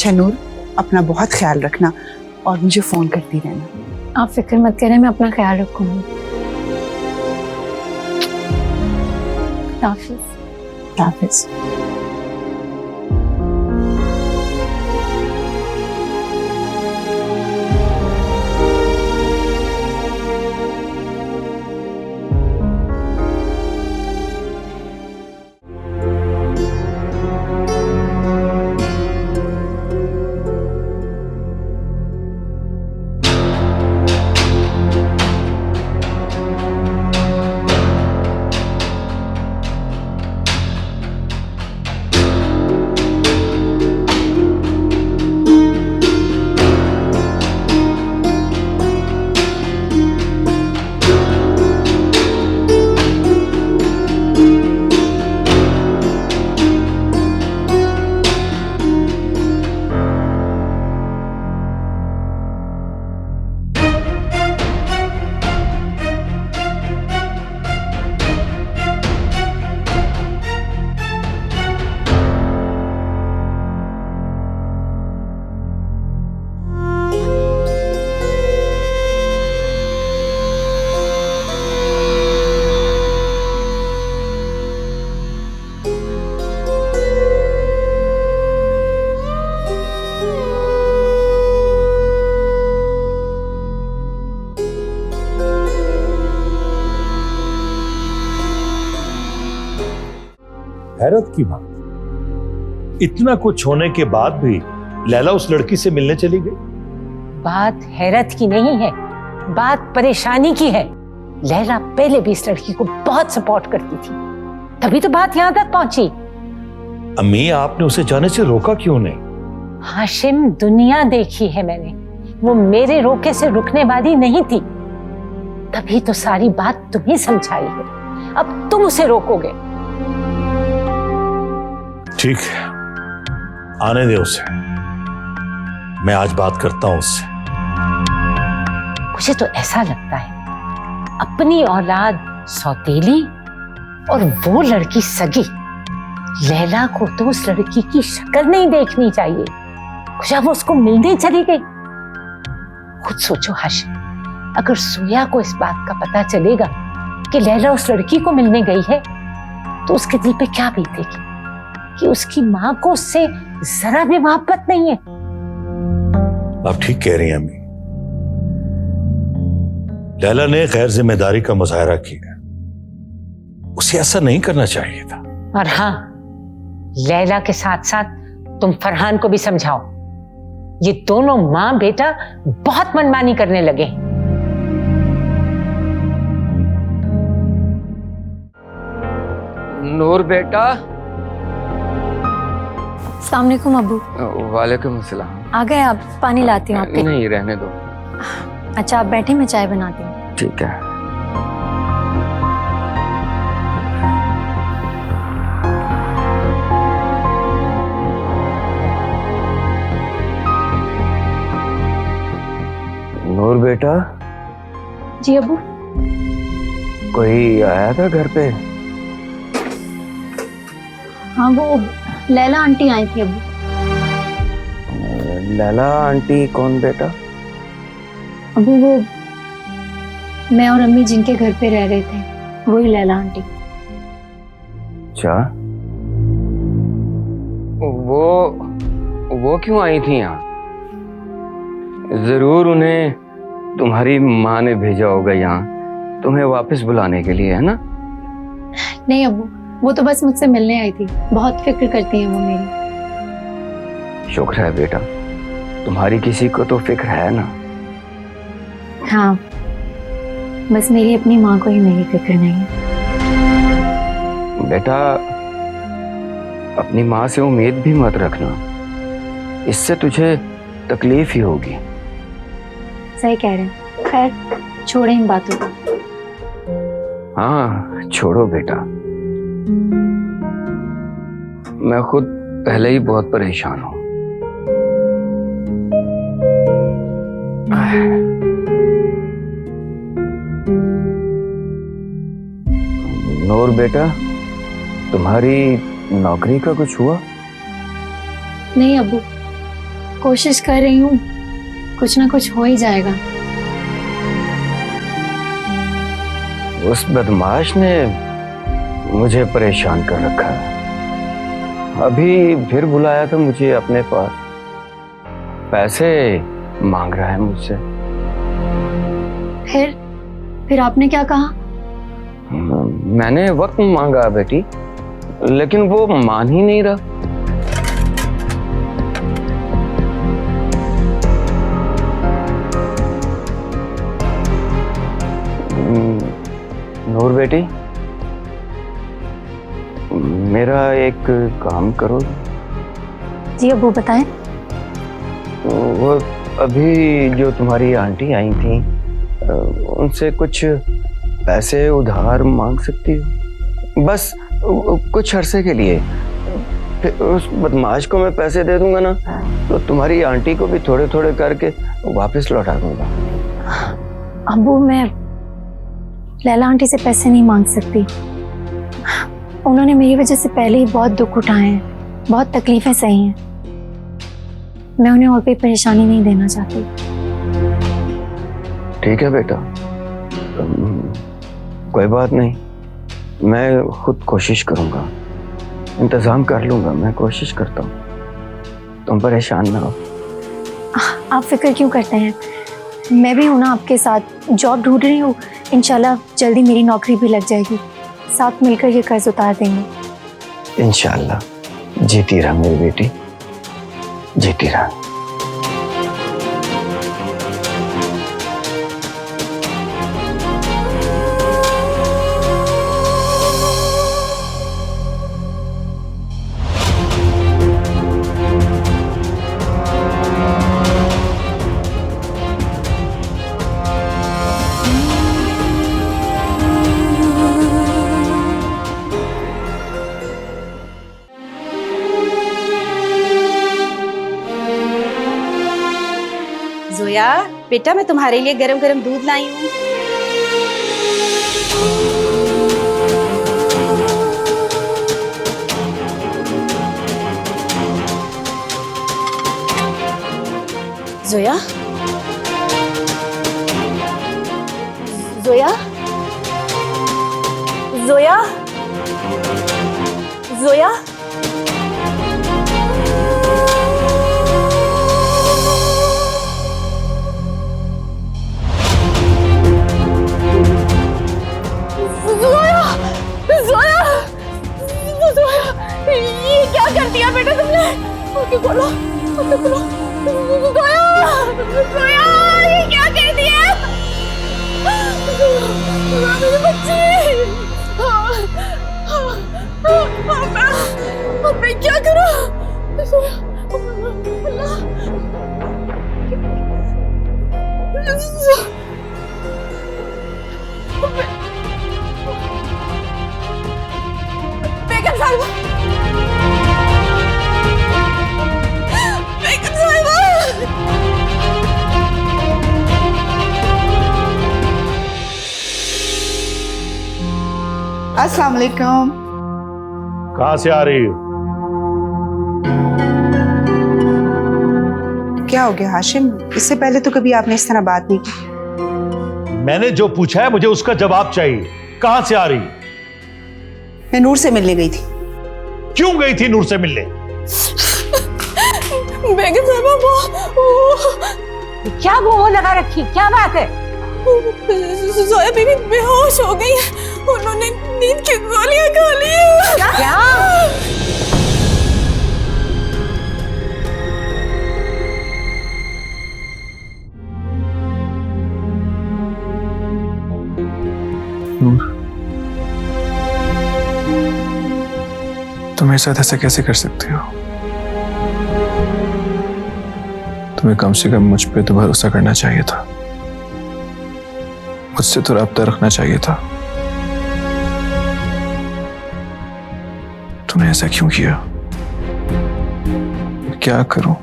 अच्छा नूर, अपना बहुत ख्याल रखना और मुझे फोन करती रहना। आप फिक्र मत करें, मैं अपना ख्याल रखूंगी। हाफिज। हाफिज। हैरत की बात, इतना कुछ होने के बाद भी लैला उस लड़की से मिलने चली गई। बात हैरत की नहीं है, बात परेशानी की है। लैला पहले भी इस लड़की को बहुत सपोर्ट करती थी, तभी तो बात यहां तक पहुंची। अम्मी, आपने उसे जाने से रोका क्यों नहीं? हाशिम, दुनिया देखी है मैंने, वो मेरे रोके से रुकने वाली नहीं थी, तभी तो सारी बात तुम्हें समझाई है। अब तुम उसे रोकोगे? ठीक है, आने दे उसे, मैं आज बात करता हूं उससे। मुझे तो ऐसा लगता है अपनी औलाद सौतेली और वो लड़की सगी। लैला को तो उस लड़की की शक्ल नहीं देखनी चाहिए, खुशा वो उसको मिलने चली गई। खुद सोचो हाशिम, अगर सोया को इस बात का पता चलेगा कि लैला उस लड़की को मिलने गई है तो उसके दिल पे क्या बीतेगी कि उसकी मां को उससे जरा भी मोहब्बत नहीं है। आप ठीक कह रही हैं अम्मी, लैला ने गैर जिम्मेदारी का मुजाहरा किया, उसे ऐसा नहीं करना चाहिए था। और हाँ, लैला के साथ साथ तुम फरहान को भी समझाओ, ये दोनों मां बेटा बहुत मनमानी करने लगे। नूर बेटा। अस्सलाम वालेकुम अब्बू। वालेकुम अस्सलाम। आ गए आप? पानी लाती हूँ आपके। नहीं, रहने दो। अच्छा आप बैठे, मैं चाय बनाती हूँ। ठीक है। नूर बेटा। जी अब्बू। कोई आया था घर पे? हाँ, वो लैला आंटी आई थी अब्बू। लैला आंटी कौन बेटा? अब्बू वो मैं और अम्मी जिनके घर पे रह रहे थे, वही लैला आंटी। अच्छा, वो क्यों आई थी यहाँ? जरूर उन्हें तुम्हारी माँ ने भेजा होगा यहाँ तुम्हें वापस बुलाने के लिए, है ना? नहीं अब्बू, वो तो बस मुझसे मिलने आई थी। बहुत फिक्र करती हैं वो मेरी। शुक्र है बेटा, तुम्हारी किसी को तो फिक्र है ना। हाँ, बस मेरी अपनी माँ को ही मेरी फिक्र नहीं है। बेटा, अपनी माँ से उम्मीद भी मत रखना, इससे तुझे तकलीफ ही होगी। सही कह रहे हैं। खैर छोड़े इन बातों को। हाँ छोड़ो बेटा, मैं खुद पहले ही बहुत परेशान हूं। नूर बेटा, तुम्हारी नौकरी का कुछ हुआ? नहीं अब्बू, कोशिश कर रही हूँ, कुछ ना कुछ हो ही जाएगा। उस बदमाश ने मुझे परेशान कर रखा है। अभी फिर बुलाया था मुझे अपने पास, पैसे मांग रहा है मुझसे। फिर आपने क्या कहा? मैंने वक्त मांगा बेटी, लेकिन वो मान ही नहीं रहा। नूर बेटी, मेरा एक काम करो। जी अबू बताएं। वो अभी जो तुम्हारी आंटी आई थी, उनसे कुछ पैसे उधार मांग सकती हो? बस कुछ अरसे के लिए। फिर उस बदमाश को मैं पैसे दे दूंगा ना, तो तुम्हारी आंटी को भी थोड़े थोड़े करके वापस लौटा दूंगा। अबू मैं लैला आंटी से पैसे नहीं मांग सकती। उन्होंने मेरी वजह से पहले ही बहुत दुख उठाए हैं, बहुत तकलीफें सही हैं। मैं उन्हें और कोई परेशानी नहीं देना चाहती। ठीक है बेटा, कोई बात नहीं, मैं खुद कोशिश करूंगा, इंतजाम कर लूंगा। मैं कोशिश करता हूँ, तुम परेशान ना हो। आप फिक्र क्यों करते हैं? मैं भी हूं ना आपके साथ। जॉब ढूंढ रही हूँ, इंशाल्लाह जल्दी मेरी नौकरी भी लग जाएगी। साथ मिलकर ये कर्ज उतार देंगे इंशाल्लाह। जीती रहा मेरी बेटी, जीती रहा। जोया बेटा, मैं तुम्हारे लिए गरम गरम दूध लाई हूँ। जोया, जोया, जोया, जोया, ये क्या कर दिया बेटा तुमने? ओके बोलो, ओके बोलो। जोया, जोया, ये क्या कर दिया? मेरे बच्चे, अब मैं क्या करूं? बेगम साहिबा, बेगम साहिबा, अस्सलाम वालेकुम। कहां से आ रही हो? क्या हो गया हाशिम? इससे पहले तो कभी आपने इस तरह बात नहीं की। मैंने जो पूछा है मुझे उसका जवाब चाहिए। कहां से आ रही? मैं नूर से मिलने गई थी। क्यों गई थी नूर से मिलने? बेगम साहिबा, वो क्या वो लगा रखी, क्या बात है? जोया बीबी बेहोश हो गई है। उन्होंने नींद की गोलियां खा ली है। क्या? नूर, तुम मेरे साथ ऐसा कैसे कर सकते हो? तुम्हें कम से कम मुझ पे तो भरोसा करना चाहिए था, मुझसे तो राब्ता रखना चाहिए था। तुमने ऐसा क्यों किया? क्या करूं?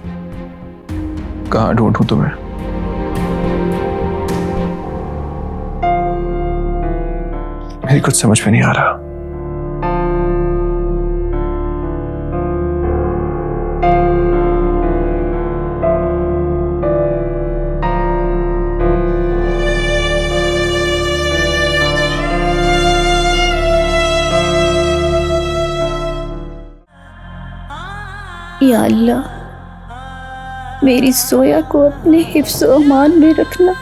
कहां ढूंढूं तुम्हें? मेरी कुछ समझ में नहीं आ रहा। या अल्लाह, मेरी सोया को अपने हिफ्ज़ व अमान में रखना,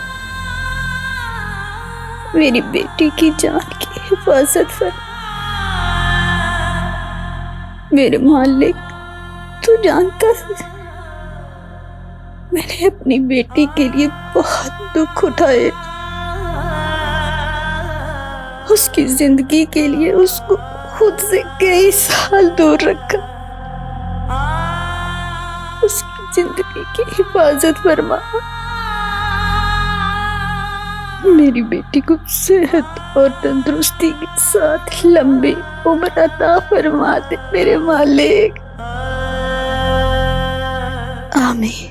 मेरी बेटी की जान की हिफाजत फरमा। मेरे मालिक, तू जानता है मैंने अपनी बेटी के लिए बहुत दुख उठाए, उसकी जिंदगी के लिए उसको खुद से कई साल दूर रखा। उसकी जिंदगी की हिफाजत फरमा। मेरी बेटी को सेहत और तंदुरुस्ती के साथ लंबी उम्र अता फरमा दे मेरे मालिक। आमीन।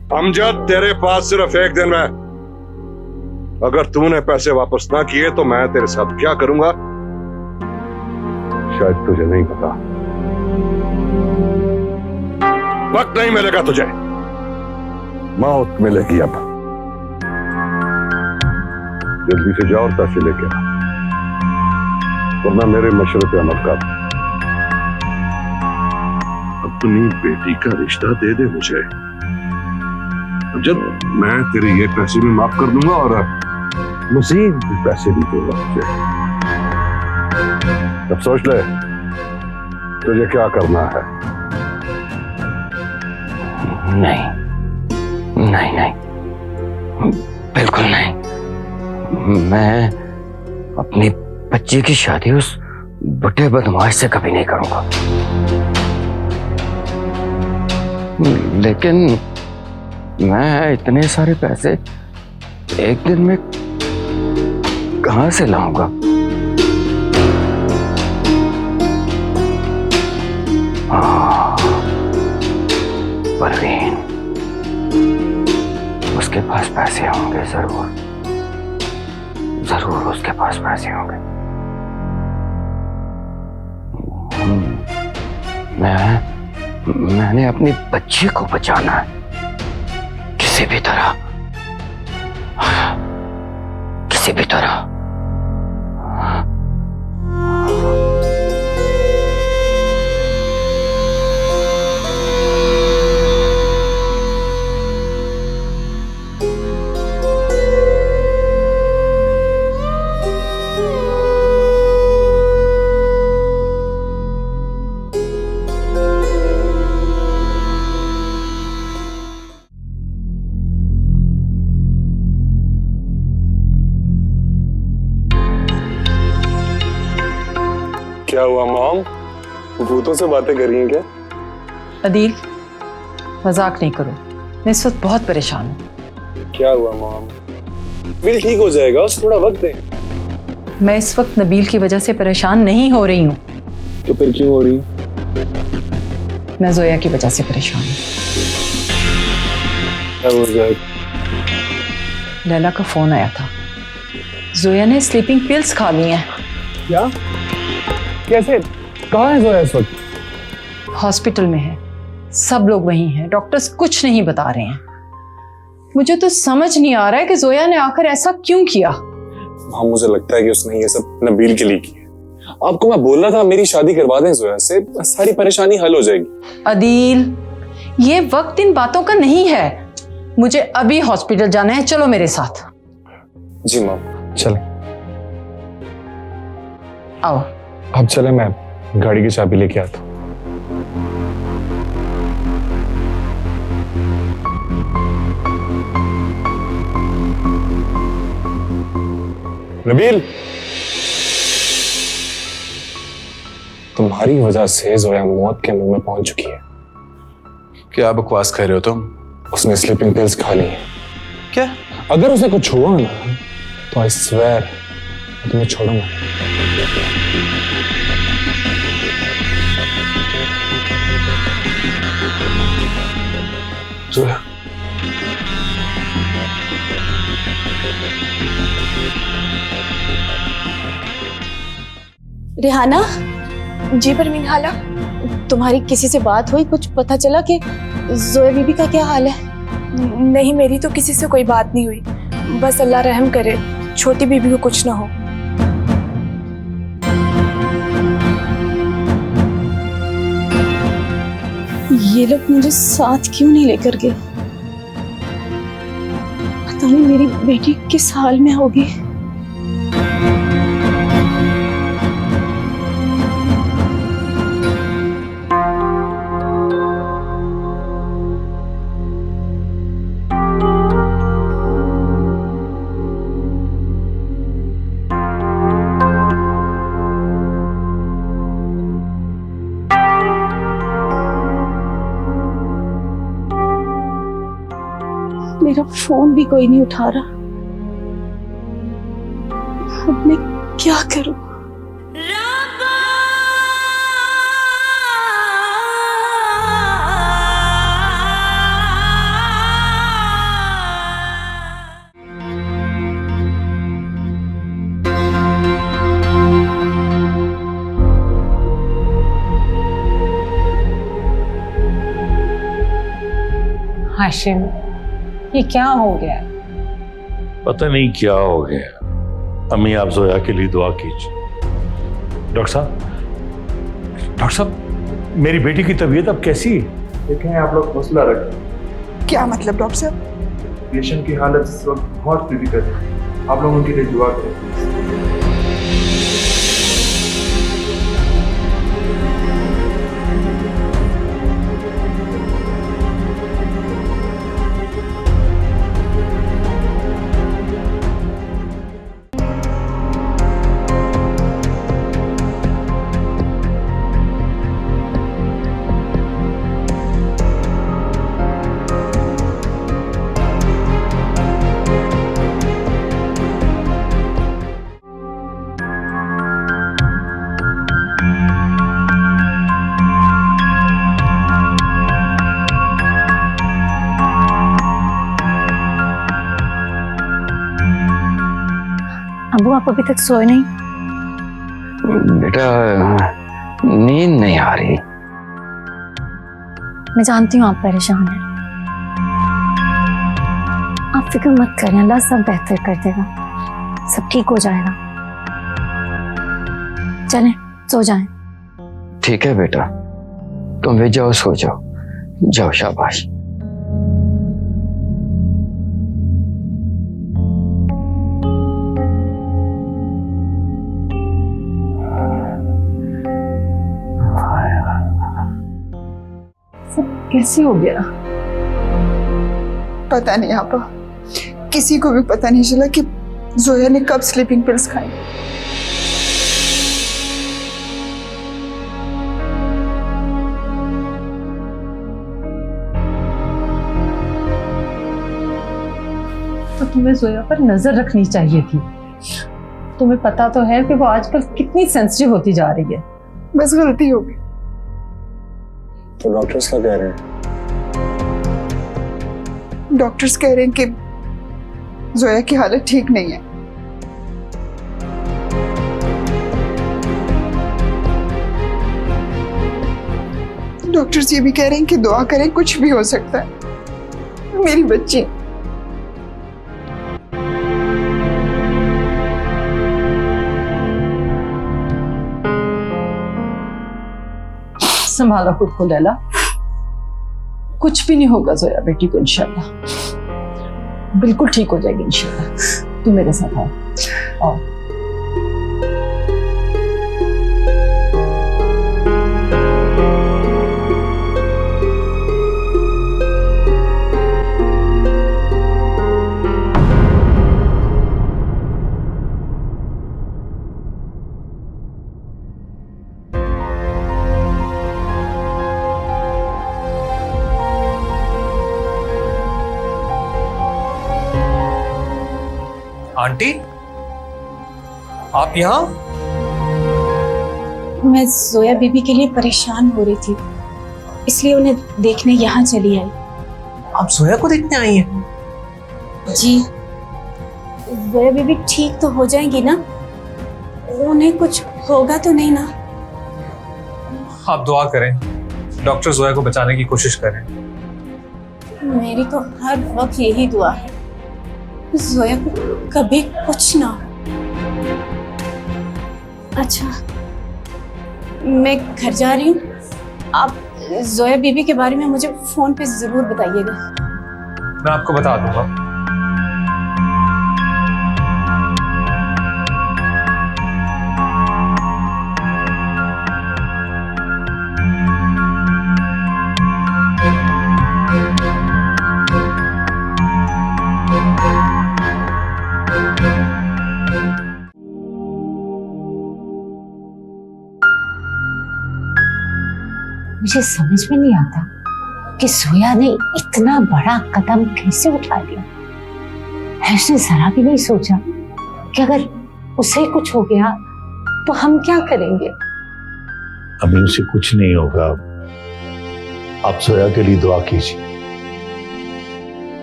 अमजद, तेरे पास सिर्फ एक दिन है। अगर तूने पैसे वापस ना किए तो मैं तेरे साथ क्या करूंगा शायद तुझे नहीं पता। वक्त नहीं मिलेगा तुझे, मौत मिलेगी। अब जल्दी से जाओ और पैसे लेके आ, वरना मेरे मशवरे पे अमल कर। अपनी बेटी का रिश्ता दे दे मुझे। जब मैं तेरे ये पैसे भी माफ कर दूंगा और मजीद पैसे भी दूंगा तुझे। अब सोच ले तुझे क्या करना है। नहीं नहीं नहीं, बिल्कुल नहीं। मैं अपनी बच्ची की शादी उस बुढ़े बदमाश से कभी नहीं करूंगा। लेकिन मैं इतने सारे पैसे एक दिन में कहां से लाऊंगा? परवीन, उसके पास पैसे होंगे, जरूर जरूर उसके पास पैसे होंगे। मैंने अपनी बच्ची को बचाना है किसी भी तरह, किसी भी तरह। क्या हुआ मॉम, भूतों से बातें कर रही हैं क्या? अदील, मजाक नहीं करो, मैं इस वक्त बहुत परेशान हूँ। क्या हुआ मॉम? बिल ठीक हो जाएगा, उसे थोड़ा वक्त दें। मैं इस वक्त नबील की वजह से परेशान नहीं हो रही हूँ। तो फिर क्यों हो रही? मैं जोया की वजह से परेशान हूँ। क्या हो जाएगा? लैला का फोन आया था, जोया ने स्लीपिंग पिल्स खा ली हैं। क्या? कैसे? कहाँ है जोया इस वक्त? हॉस्पिटल में है, सब लोग वहीं हैं, डॉक्टर्स कुछ नहीं बता रहे हैं। मुझे तो समझ नहीं आ रहा है कि जोया ने आखिर ऐसा क्यों किया। हाँ, मुझे लगता है कि उसने ये सब नबील के लिए किया। आपको मैं बोल रहा था मेरी शादी करवा दें जोया से, सारी परेशानी हल हो जाएगी। अदील, ये वक्त इन बातों का नहीं है। मुझे अभी हॉस्पिटल जाना है, चलो मेरे साथ। जी माम, चलें। आओ। अब चले, मैं गाड़ी की चाबी लेके आता हूँ। नबील, तुम्हारी वजह से जोया मौत के मुंह में पहुंच चुकी है। क्या बकवास कर रहे हो तुम? उसने स्लीपिंग पिल्स खा ली है। क्या? अगर उसे कुछ हुआ ना तो आई स्वेयर मैं तुम्हें छोड़ूंगा। जोया, रेहाना। जी परवीन खाला, तुम्हारी किसी से बात हुई? कुछ पता चला कि जोया बीबी का क्या हाल है? नहीं, मेरी तो किसी से कोई बात नहीं हुई। बस अल्लाह रहम करे, छोटी बीबी को कुछ ना हो। ये लोग मुझे साथ क्यों नहीं लेकर गए? पता नहीं मेरी बेटी किस हाल में होगी। मेरा फोन भी कोई नहीं उठा रहा। अब मैं क्या करूं? हाशिम, ये क्या हो गया? पता नहीं क्या हो गया। अम्मी, आप जोया के लिए दुआ कीजिए। डॉक्टर साहब, मेरी बेटी की तबीयत अब कैसी है? देखें, आप लोग हौसला रखें। क्या मतलब डॉक्टर साहब? पेशेंट की हालत इस वक्त बहुत क्रिटिकल है, आप लोग उनके लिए दुआ करें। अबू, आप अभी तक सोए नहीं? बेटा, नींद नहीं आ रही। मैं जानती हूँ आप परेशान हैं। आप फिक्र मत करें, अल्लाह सब बेहतर कर देगा, सब ठीक हो जाएगा। चलें, सो जाएं। ठीक है बेटा, तुम भी जाओ, सो जाओ। जाओ, शाबाश। कैसे हो गया? पता नहीं आपा, किसी को भी पता नहीं चला कि जोया ने कब स्लीपिंग पिल्स खाई। तो तुम्हें जोया पर नजर रखनी चाहिए थी। तुम्हें पता तो है कि वो आजकल कितनी सेंसिटिव होती जा रही है। बस गलती हो गई। तो डॉक्टर्स क्या कह रहे हैं? डॉक्टर्स कह रहे हैं कि जोया की हालत ठीक नहीं है। डॉक्टर्स ये भी कह रहे हैं कि दुआ करें, कुछ भी हो सकता है। मेरी बच्ची संभालो खुद को लैला, कुछ भी नहीं होगा जोया बेटी को, इंशाल्लाह बिल्कुल ठीक हो जाएगी इंशाल्लाह। तू मेरे साथ आओ। आंटी, आप यहाँ? मैं जोया बीबी के लिए परेशान हो रही थी, इसलिए उन्हें देखने यहाँ चली आई। आप जोया को देखने आई हैं? जी, जोया बीबी ठीक तो हो जाएंगी ना? उन्हें कुछ होगा तो नहीं ना? आप दुआ करें, डॉक्टर जोया को बचाने की कोशिश करें। मेरी तो हर वक्त यही दुआ है, जोया को कभी कुछ ना हो। अच्छा, मैं घर जा रही हूँ। आप जोया बीबी के बारे में मुझे फोन पे जरूर बताइएगा। मैं आपको बता दूंगा। मुझे समझ में नहीं आता कि जोया ने इतना बड़ा कदम कैसे उठा लिया। उसने जरा भी नहीं सोचा कि अगर उसे कुछ हो गया तो हम क्या करेंगे। अभी उसे कुछ नहीं होगा, आप जोया के लिए दुआ कीजिए।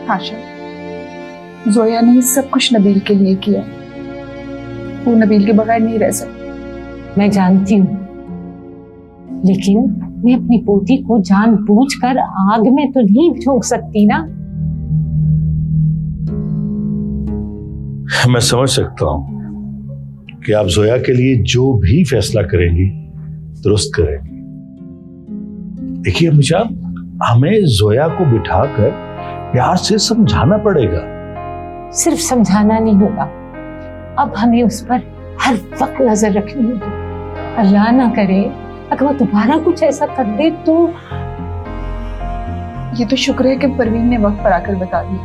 हाशिम, जोया ने सब कुछ नबील के लिए किया, वो नबील के बगैर नहीं रह सकती। मैं जानती हूँ, लेकिन मैं अपनी पोती को जानबूझकर आग में तो नहीं झोंक सकती ना। मैं समझ सकता हूं कि आप जोया के लिए जो भी फैसला करेंगी दुरुस्त करेंगी। देखिए अम्मीजान, हमें जोया को बिठाकर प्यार से समझाना पड़ेगा। सिर्फ समझाना नहीं होगा, अब हमें उस पर हर वक्त नजर रखनी होगी। अल्लाह ना करे अगर वो दोबारा कुछ ऐसा कर दे तो। ये तो शुक्र है कि परवीन ने वक्त पर आकर बता दिया।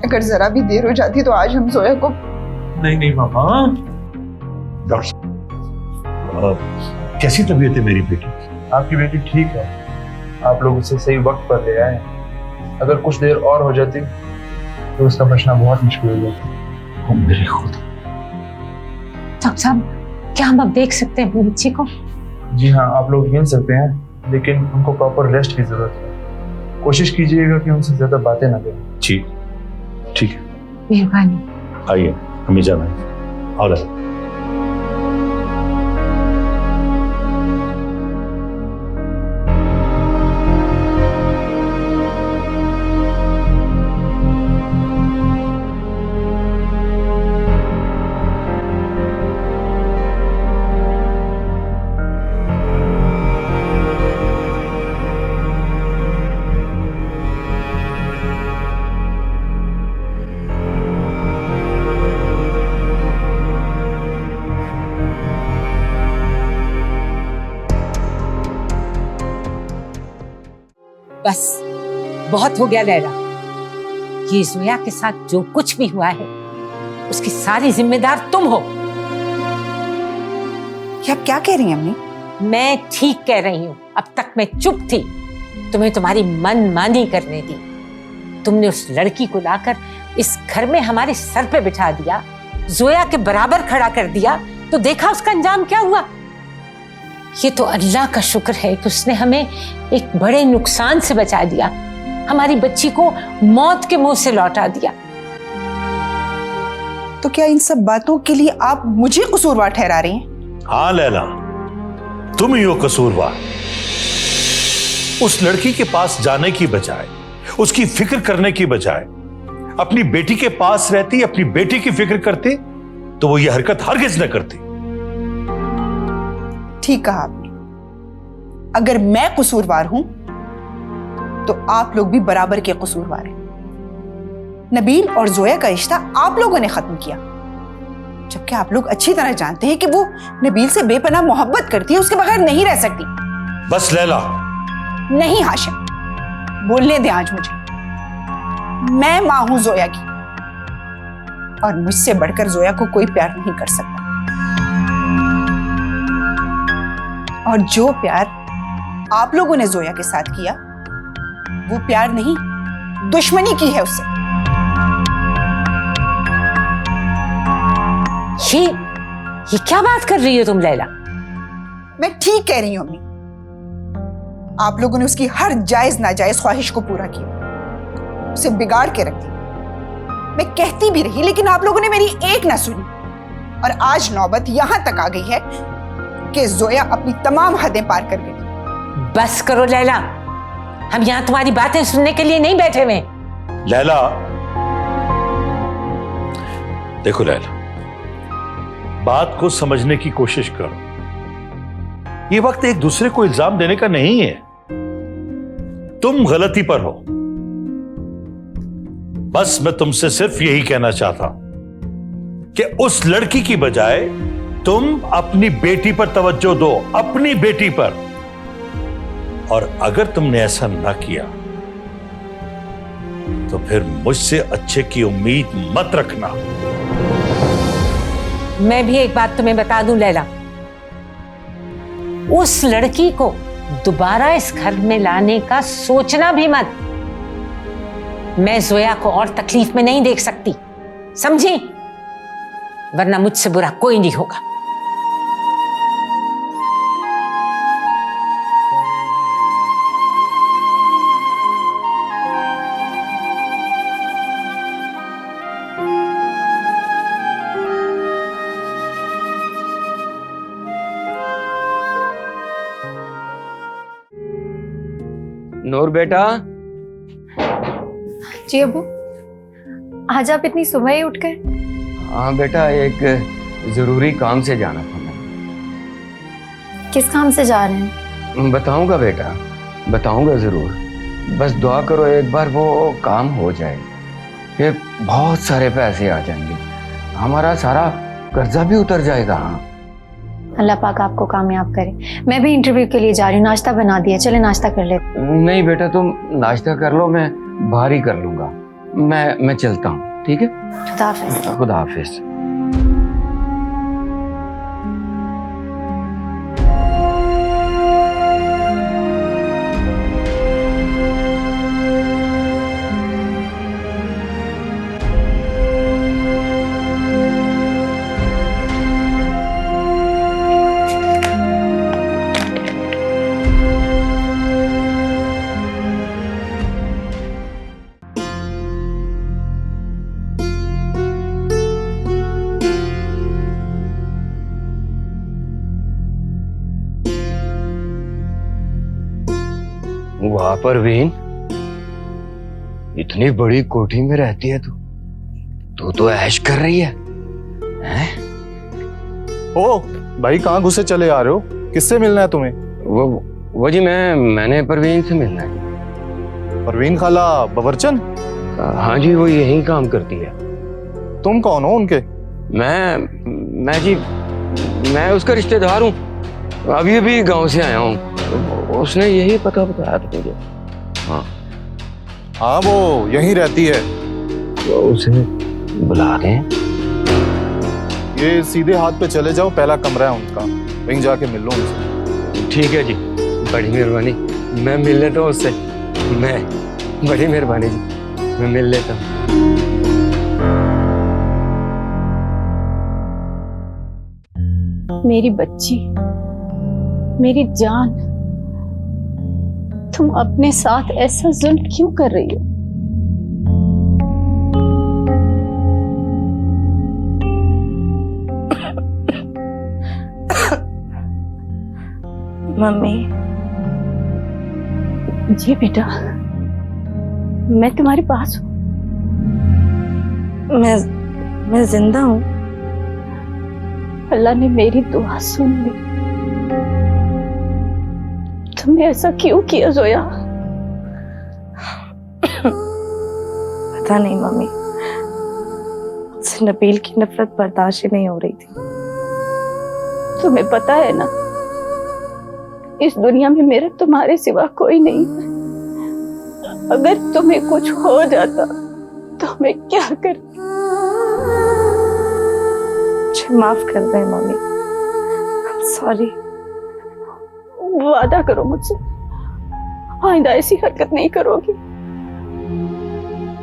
अगर जरा भी देर हो जाती तो आज हम जोया को। नहीं मामा। डॉक्टर, कैसी तबीयत है मेरी बेटी? आपकी बेटी ठीक है, आप लोग उसे सही वक्त पर ले आए। अगर कुछ देर और हो जाती तो उसका बचना बहुत मुश्किल हो जाता। मेरे खुदा। डॉक्टर साहब, क्या हम अब देख सकते हैं अपनी बच्ची को? जी हाँ, आप लोग मिल सकते हैं, लेकिन उनको प्रॉपर रेस्ट की जरूरत है। कोशिश कीजिएगा कि उनसे ज्यादा बातें ना करें। जी ठीक है, मेहरबानी। आइए हमें जाना है। और बस बहुत हो गया लैला। ये जोया के साथ जो कुछ भी हुआ है उसकी सारी जिम्मेदार तुम हो। ये आप क्या कह रही हैं अम्मी? मैं ठीक कह रही हूँ। अब तक मैं चुप थी, तुम्हें तुम्हारी मनमानी करने दी। तुमने उस लड़की को लाकर इस घर में हमारे सर पे बिठा दिया, जोया के बराबर खड़ा कर दिया, तो देखा उसका अंजाम क्या हुआ। ये तो अल्लाह का शुक्र है कि उसने हमें एक बड़े नुकसान से बचा दिया, हमारी बच्ची को मौत के मुंह से लौटा दिया। तो क्या इन सब बातों के लिए आप मुझे कसूरवार ठहरा रही हैं? हाँ लैला, तुम ही हो कसूरवार। उस लड़की के पास जाने की बजाय, उसकी फिक्र करने की बजाय अपनी बेटी के पास रहती, अपनी बेटी की फिक्र करते तो वो ये हरकत हरगिज न करती। ठीक कहा आपने। अगर मैं कसूरवार हूं तो आप लोग भी बराबर के कसूरवार हैं। नबील और जोया का रिश्ता आप लोगों ने खत्म किया, जबकि आप लोग अच्छी तरह जानते हैं कि वो नबील से बेपनाह मोहब्बत करती है, उसके बगैर नहीं रह सकती। बस लैला। नहीं हाशिम, बोलने दे आज मुझे। मैं मां हूं जोया की, और मुझसे बढ़कर जोया को कोई प्यार नहीं कर सकता। और जो प्यार आप लोगों ने जोया के साथ किया, वो प्यार नहीं, दुश्मनी की है उससे। ये क्या बात कर रही हो तुम लैला? मैं ठीक कह रही हूं अम्मी। आप लोगों ने उसकी हर जायज नाजायज ख्वाहिश को पूरा किया, उसे बिगाड़ के रख दिया। मैं कहती भी रही, लेकिन आप लोगों ने मेरी एक ना सुनी। और आज नौबत यहां तक आ गई है कि जोया अपनी तमाम हदें पार कर गई। बस करो लैला, हम यहाँ तुम्हारी बातें सुनने के लिए नहीं बैठे हुए। लैला, देखो लैला, बात को समझने की कोशिश करो। ये वक्त एक दूसरे को इल्जाम देने का नहीं है। तुम गलती पर हो। बस मैं तुमसे सिर्फ यही कहना चाहता हूं कि उस लड़की की बजाय तुम अपनी बेटी पर तवज्जो दो, अपनी बेटी पर। और अगर तुमने ऐसा ना किया तो फिर मुझसे अच्छे की उम्मीद मत रखना। मैं भी एक बात तुम्हें बता दूं लैला, उस लड़की को दोबारा इस घर में लाने का सोचना भी मत। मैं जोया को और तकलीफ में नहीं देख सकती, समझी? वरना मुझसे बुरा कोई नहीं होगा। नूर बेटा, जी अबू, आज आप इतनी सुबह ही उठ गए? हाँ बेटा, एक जरूरी काम से जाना था मैं। किस काम से जा रहे हैं? बताऊंगा बेटा, बताऊंगा जरूर। बस दुआ करो एक बार वो काम हो जाए, फिर बहुत सारे पैसे आ जाएंगे, हमारा सारा कर्जा भी उतर जाएगा। हाँ, अल्लाह पाक आपको कामयाब करे। मैं भी इंटरव्यू के लिए जा रही हूँ, नाश्ता बना दिया, चले नाश्ता कर ले। नहीं बेटा, तुम नाश्ता कर लो, मैं बाहर ही कर लूंगा। मैं चलता हूँ, ठीक है? खुदा हाफिज। खुदा हाफिज। वाह परवीन, इतनी बड़ी कोठी में रहती है तू तो ऐश कर रही है, हैं? ओ भाई, कहाँ घुसे चले आ रहे हो? किससे मिलना है तुम्हें? वो जी मैंने परवीन से मिलना है। परवीन खाला बबरचन? हाँ जी, वो यही काम करती है। तुम कौन हो उनके? मैं उसका रिश्तेदार हूँ, अभी गांव से आया हूँ। उसने यही पता बताया था मुझे। हाँ, वो यहीं रहती है। तो उसे बुला दें। ये सीधे हाथ पे चले जाओ, पहला कमरा है उनका, वहीं जाके मिल लो उनसे। ठीक है जी, बड़ी मेहरबानी। मैं मिल लेता हूँ उससे। बड़ी मेहरबानी जी, मैं मिल लेता हूँ। मेरी बच्ची, मेरी जान, तुम अपने साथ ऐसा जुल्म क्यों कर रही हो? मम्मी। जी बेटा, मैं तुम्हारे पास हूँ। मैं जिंदा हूँ। अल्लाह ने मेरी दुआ सुन ली। तुमने ऐसा क्यों किया जोया? पता नहीं मम्मी, मुझसे नबील की नफरत बर्दाश्त ही नहीं हो रही थी। तुम्हें पता है ना, इस दुनिया में मेरा तुम्हारे सिवा कोई नहीं है। अगर तुम्हें कुछ हो जाता तो मैं क्या करती? मुझे माफ कर दे मम्मी, सॉरी। वादा करो मुझसे, आइंदा ऐसी हरकत नहीं करोगी।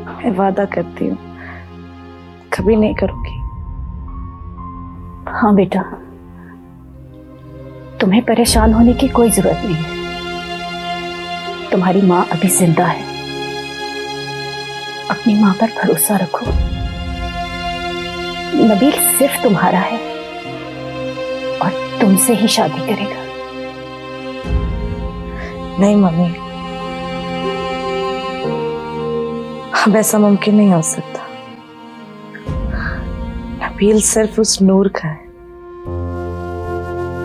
मैं वादा करती हूँ, कभी नहीं करूंगी। हाँ बेटा, तुम्हें परेशान होने की कोई जरूरत नहीं है। तुम्हारी माँ अभी जिंदा है, अपनी माँ पर भरोसा रखो। नबील सिर्फ तुम्हारा है और तुमसे ही शादी करेगा। नहीं मम्मी, अब ऐसा मुमकिन नहीं हो सकता। नबील सिर्फ उस नूर का है,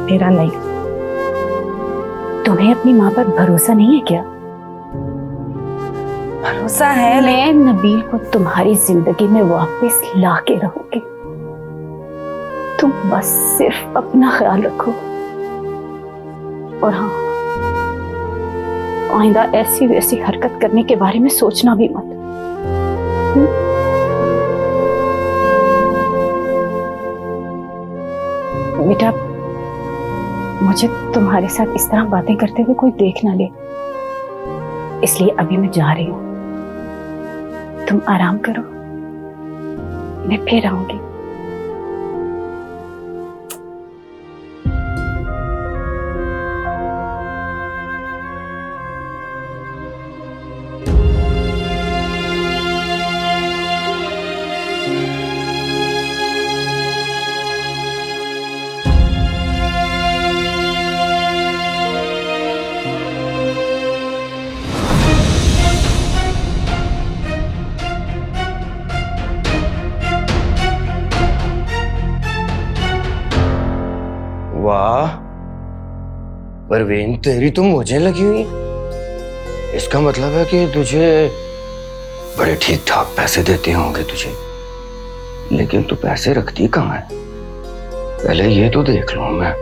मेरा नहीं। तुम्हें अपनी माँ पर भरोसा नहीं है क्या? भरोसा है मैं नबील को तुम्हारी जिंदगी में वापस ला के रहूंगी। तुम बस सिर्फ अपना ख्याल रखो। और हाँ, आइंदा ऐसी वैसी हरकत करने के बारे में सोचना भी मत। बेटा, मुझे तुम्हारे साथ इस तरह बातें करते हुए कोई देख ना ले, इसलिए अभी मैं जा रही हूं। तुम आराम करो, मैं फिर आऊंगी। वाह परवीन, तेरी तो मुझे लगी हुई। इसका मतलब है कि तुझे बड़े ठीक ठाक पैसे देते होंगे तुझे, लेकिन तू पैसे रखती कहाँ है? पहले ये तो देख लूं मैं।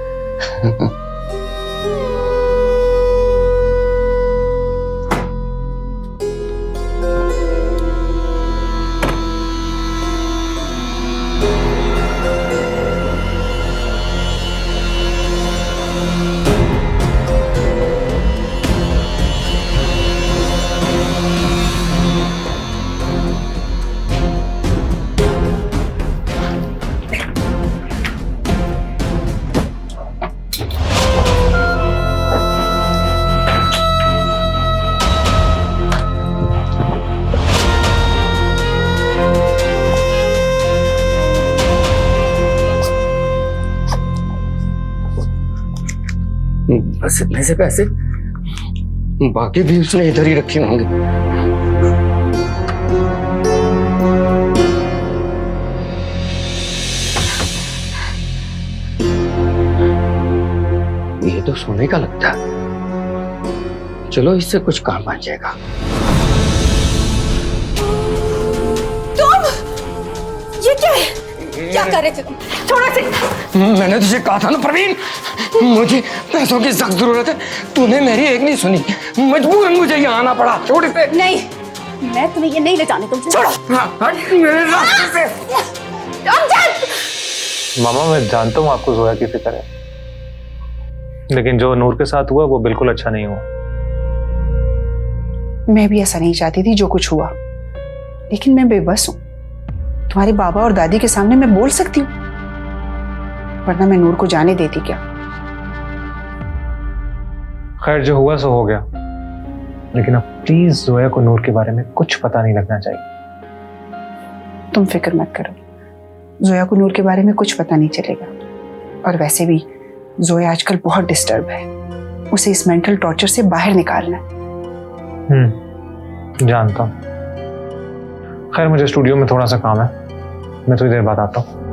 बस इतने से पैसे, बाकी भी उसने इधर ही रखे होंगे। ये तो सोने का लगता है। चलो, इससे कुछ काम बन जाएगा। तुम ये क्या है? क्या कर रहे थे तुम? थोड़ा से। मैंने तुझे कहा था ना परवीन, मुझे पैसों की सख्त जरूरत है। तूने मेरी एक नहीं सुनी, मजबूरन मुझे यहाँ आना पड़ा। छोड़ इसे। नहीं, मैं तुम्हें ये नहीं ले जाने दूंगी। छोड़ो। हट मेरे रास्ते से। मामा, मैं जानता हूँ आपको जोया की फिक्र है, लेकिन जो नूर के साथ हुआ वो बिल्कुल अच्छा नहीं हुआ। मैं भी ऐसा नहीं चाहती थी जो कुछ हुआ, लेकिन मैं बेबस हूं। तुम्हारे बाबा और दादी के सामने मैं बोल सकती हूँ, वरना मैं नूर को जाने देती क्या? खैर, जो हुआ सो हो गया, लेकिन अब प्लीज जोया को नूर के बारे में कुछ पता नहीं लगना चाहिए। तुम फिक्र मत करो, जोया को नूर के बारे में कुछ पता नहीं चलेगा। और वैसे भी जोया आजकल बहुत डिस्टर्ब है, उसे इस मेंटल टॉर्चर से बाहर निकालना है। जानता हूँ। खैर, मुझे स्टूडियो में थोड़ा सा काम है, मैं थोड़ी देर बाद आता हूँ।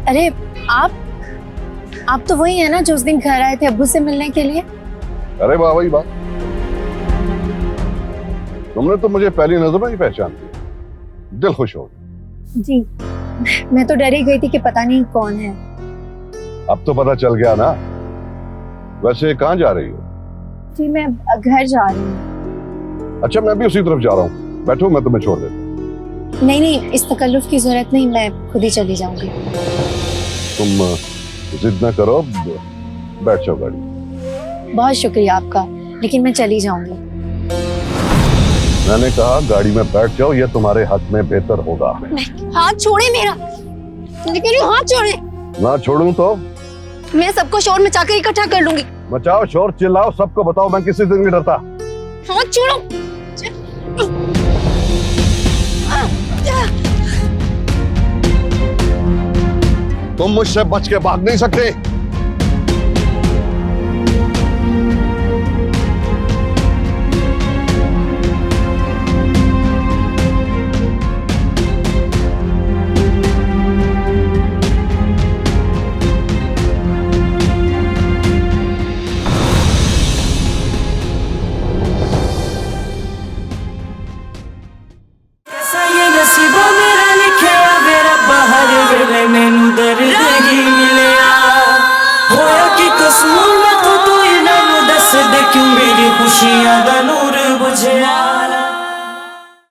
अरे आप तो वही है ना जो उस दिन घर आए थे अब्बू से मिलने के लिए? अरे वाह, वही बात। तुमने तो मुझे पहली नजर में ही पहचान लिया, दिल खुश हो गया। जी, मैं तो डर ही गई थी कि पता नहीं कौन है। अब तो पता चल गया ना। वैसे कहाँ जा रही हो? जी मैं घर जा रही हूँ। अच्छा, मैं भी उसी तरफ जा रहा हूँ, बैठो मैं तुम्हें छोड़ देता हूँ। नहीं नहीं, इस तकल्लुफ की जरूरत नहीं, मैं खुद ही चली जाऊंगी। तुम जिद न करो, बैठ जाओ गाड़ी। बहुत शुक्रिया आपका, लेकिन मैं चली जाऊंगी। मैंने कहा गाड़ी में बैठ जाओ, ये तुम्हारे हक में बेहतर होगा। हाथ छोड़े मेरा, लेकिन हाथ छोड़े। ना छोड़ूं तो मैं सबको शोर मचाकर इकट्ठा कर लूंगी। मचाओ शोर, चिल्लाओ, सबको बताओ, मैं किसी से नहीं डरता। हाथ छोड़ो। तुम मुझसे बच के भाग नहीं सकते। मैनू दर्द ही मिलिया होया कि कसूर मैं तो तू इन्हां नू दस दे क्यों मेरी खुशियां दा नूर बुझिया।